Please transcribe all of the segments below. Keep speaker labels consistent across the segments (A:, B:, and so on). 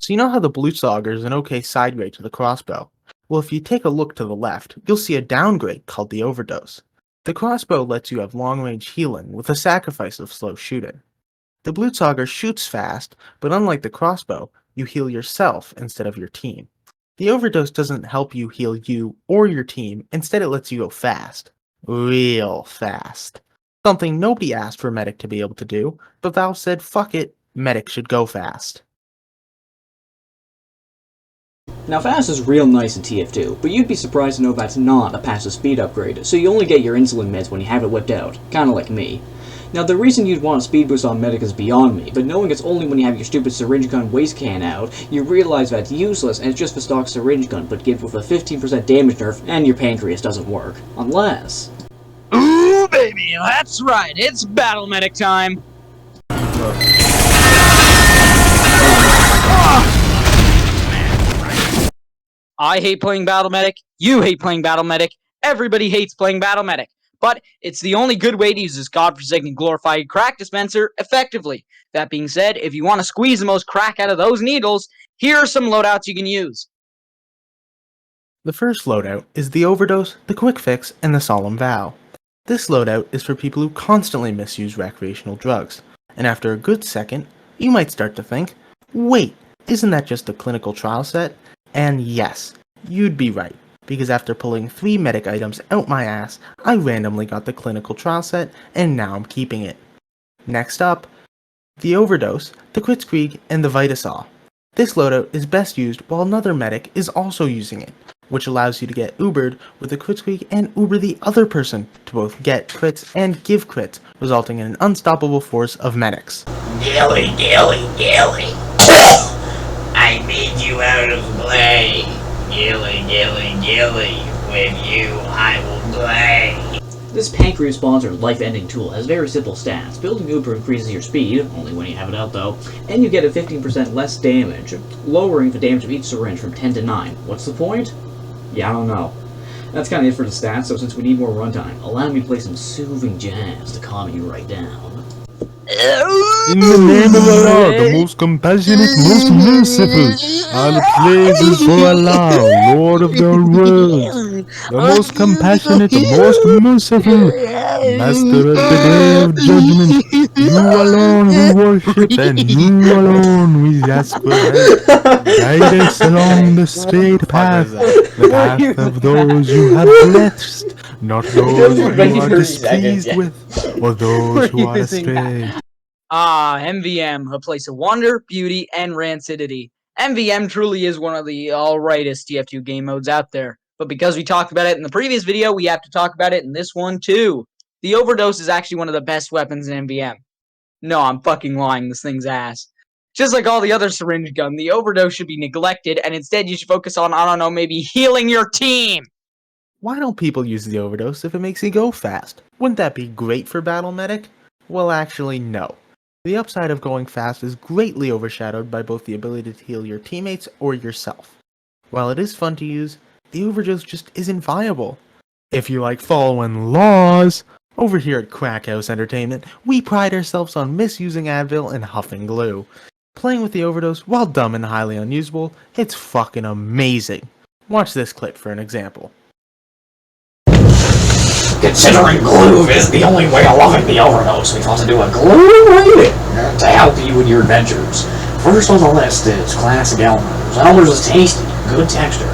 A: So you know how the Blutsauger is an okay side grade to the crossbow? Well, if you take a look to the left, you'll see a downgrade called the Overdose. The crossbow lets you have long-range healing with a sacrifice of slow shooting. The Blutsauger shoots fast, but unlike the crossbow, you heal yourself instead of your team. The Overdose doesn't help you heal you or your team, instead it lets you go fast. Real fast. Something nobody asked for Medic to be able to do, but Valve said fuck it, Medic should go fast.
B: Now fast is real nice in TF2, but you'd be surprised to know that's not a passive speed upgrade, so you only get your insulin meds when you have it whipped out, kinda like me. Now the reason you'd want a speed boost on Medic is beyond me, but knowing it's only when you have your stupid syringe gun waste can out, you realize that it's useless and it's just a stock syringe gun, but gives with a 15% damage nerf and your pancreas doesn't work. Unless...
C: Ooh baby, that's right, it's Battle Medic time! I hate playing Battle Medic, you hate playing Battle Medic, everybody hates playing Battle Medic. But it's the only good way to use this godforsaken glorified crack dispenser effectively. That being said, if you want to squeeze the most crack out of those needles, here are some loadouts you can use.
A: The first loadout is the Overdose, the Quick Fix, and the Solemn Vow. This loadout is for people who constantly misuse recreational drugs, and after a good second, you might start to think, wait, isn't that just a clinical trial set? And yes, you'd be right, because after pulling 3 medic items out my ass, I randomly got the clinical trial set, and now I'm keeping it. Next up, the Overdose, the Kritzkrieg, and the Vitasaw. This loadout is best used while another medic is also using it, which allows you to get Ubered with the Kritzkrieg and Uber the other person to both get crits and give crits, resulting in an unstoppable force of medics.
D: Gilly, I made you out of clay. Gilly, with you I will play.
B: This pancreas-sponsored life-ending tool has very simple stats. Building Uber increases your speed, only when you have it out though, and you get a 15% less damage, lowering the damage of each syringe from 10 to 9. What's the point? Yeah, I don't know. That's kind of it for the stats, so since we need more runtime, allow me to play some soothing jazz to calm you right down.
E: In the name of Allah, the most compassionate, most merciful, all praises for Allah, Lord of the world, the most compassionate, the most merciful, Master of the Day of Judgment. You alone we worship, and you alone we ask for help. Guide us along the straight path, the path of those you have blessed, not those who are displeased with, or those who are astray.
C: MVM, a place of wonder, beauty, and rancidity. MVM truly is one of the alrightest TF2 game modes out there. But because we talked about it in the previous video, we have to talk about it in this one too. The Overdose is actually one of the best weapons in MVM. No, I'm fucking lying, this thing's ass. Just like all the other syringe gun, the Overdose should be neglected, and instead you should focus on, I don't know, maybe healing your team!
A: Why don't people use the Overdose if it makes you go fast? Wouldn't that be great for Battle Medic? Well, actually, no. The upside of going fast is greatly overshadowed by both the ability to heal your teammates or yourself. While it is fun to use, the Overdose just isn't viable. If you like following laws, over here at Crack House Entertainment, we pride ourselves on misusing Advil and huffing glue. Playing with the Overdose, while dumb and highly unusable, it's fucking amazing. Watch this clip for an example.
D: Considering glue is the only way of loving the Overdose, we thought to do a glue rating to help you in your adventures. First on the list is classic Elmer's. Elmer's is tasty, good texture,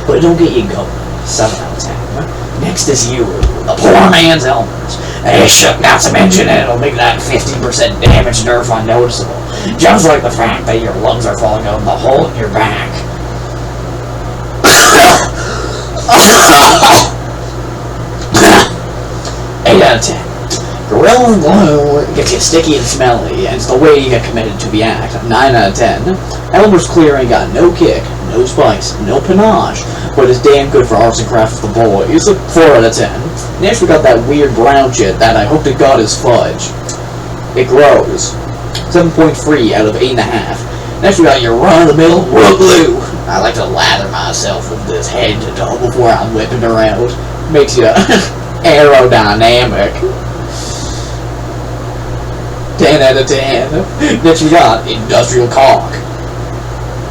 D: but it don't get you going. 7 out of 10. Next is you, the poor man's Elmer's. Not to mention it'll make that 15% damage nerf unnoticeable, just like the fact that your lungs are falling out of the hole in your back. 8 out of 10. Gorilla Glue gets you sticky and smelly, and it's the way you get committed to the act. 9 out of 10. Elmer's Clear ain't got no kick, no spice, no panache, but it's damn good for arts and crafts for the boys. 4 out of 10. Next we got that weird brown shit that I hope to God is fudge. It grows. 7.3 out of 8.5. Next we got your run-of-the-mill Royal Glue. I like to lather myself with this head to toe before I'm whipping around. Makes you aerodynamic. 10 out of 10. Next we got Industrial Caulk.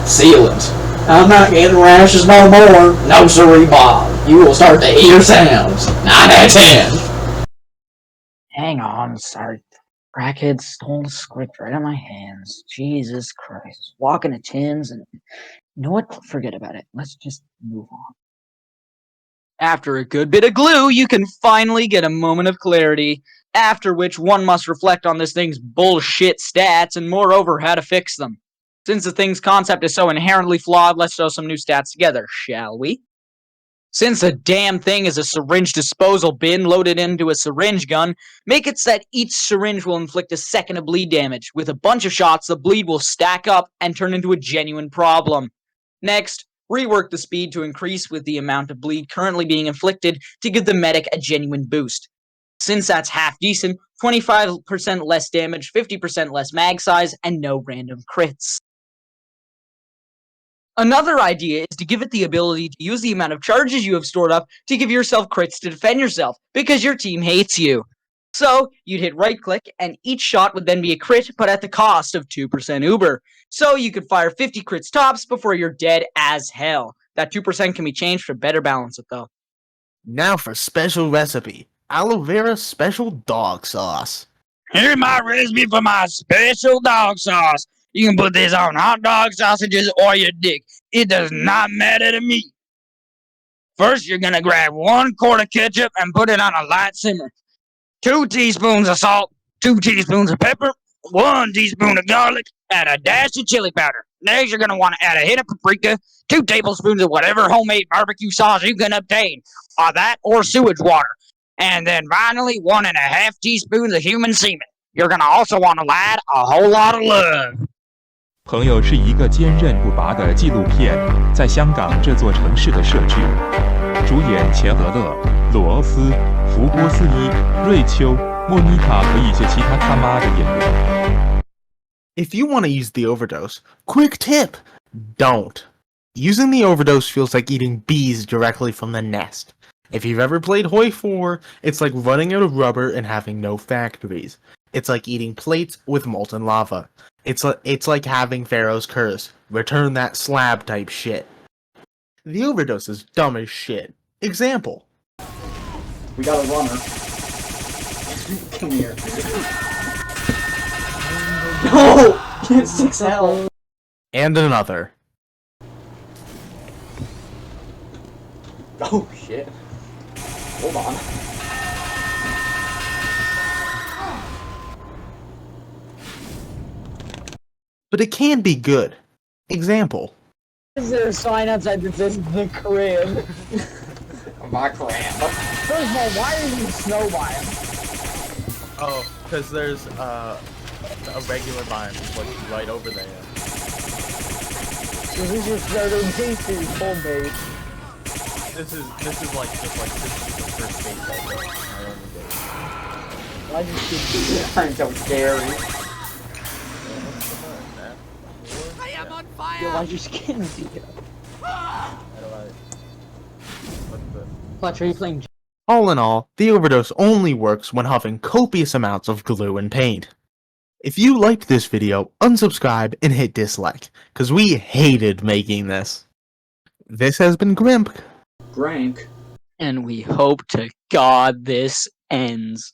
D: Sealant. I'm not getting rashes no more. No siree, Bob. You will start to hear sounds. 9 out of 10.
F: Hang on, sorry. Crackhead stole the script right out of my hands. Jesus Christ. Walking to tins and... You know what? Forget about it. Let's just move on.
C: After a good bit of glue, you can finally get a moment of clarity, after which one must reflect on this thing's bullshit stats and moreover how to fix them. Since the thing's concept is so inherently flawed, let's throw some new stats together, shall we? Since the damn thing is a syringe disposal bin loaded into a syringe gun, make it so that each syringe will inflict a second of bleed damage. With a bunch of shots, the bleed will stack up and turn into a genuine problem. Next, rework the speed to increase with the amount of bleed currently being inflicted to give the medic a genuine boost. Since that's half decent, 25% less damage, 50% less mag size, and no random crits. Another idea is to give it the ability to use the amount of charges you have stored up to give yourself crits to defend yourself, because your team hates you. So, you'd hit right click, and each shot would then be a crit, but at the cost of 2% Uber. So you could fire 50 crits tops before you're dead as hell. That 2% can be changed to better balance it though.
A: Now for special recipe. Aloe vera special dog sauce.
G: Here's my recipe for my special dog sauce. You can put this on hot dog sausages or your dick. It does not matter to me. First, you're going to grab 1 quart of ketchup and put it on a light simmer. 2 teaspoons of salt, 2 teaspoons of pepper, 1 teaspoon of garlic, and a dash of chili powder. Next, you're going to want to add a hit of paprika, 2 tablespoons of whatever homemade barbecue sauce you can obtain, or that or sewage water. And then finally, 1.5 teaspoons of human semen. You're going to also want to add a whole lot of love.
H: 朋友是一个坚韧不拔的纪录片，在香港这座城市的设置。主演钱德勒、罗欧斯、福波斯伊、瑞秋、莫妮卡和一些其他他妈的演员。
A: If you want to use the overdose, quick tip, don't. Using the overdose feels like eating bees directly from the nest. If you've ever played Hoi 4, it's like running out of rubber and having no factories. It's like eating plates with molten lava. It's like having Pharaoh's curse. Return that slab type shit. The overdose is dumb as shit. Example.
B: We got a runner. Come here. No! Get 6 health.
A: And another.
B: Oh shit. Hold on.
A: But it can be good. Example.
F: Is there a sign outside that says the crib?
B: My crap.
F: First of all, why are you snow biome?
A: Oh, because there's a regular biome like right over there.
F: So this is starting tasty cold base.
A: This is the first base I go. My only base.
F: Why just keep
B: I'm so scary.
F: Yo, why'd your skin do Fletcher, are you playing?
A: All in all, the overdose only works when huffing copious amounts of glue and paint. If you liked this video, unsubscribe and hit dislike, cause we hated making this. This has been Grimp.
B: Grank.
C: And we hope to God this ends.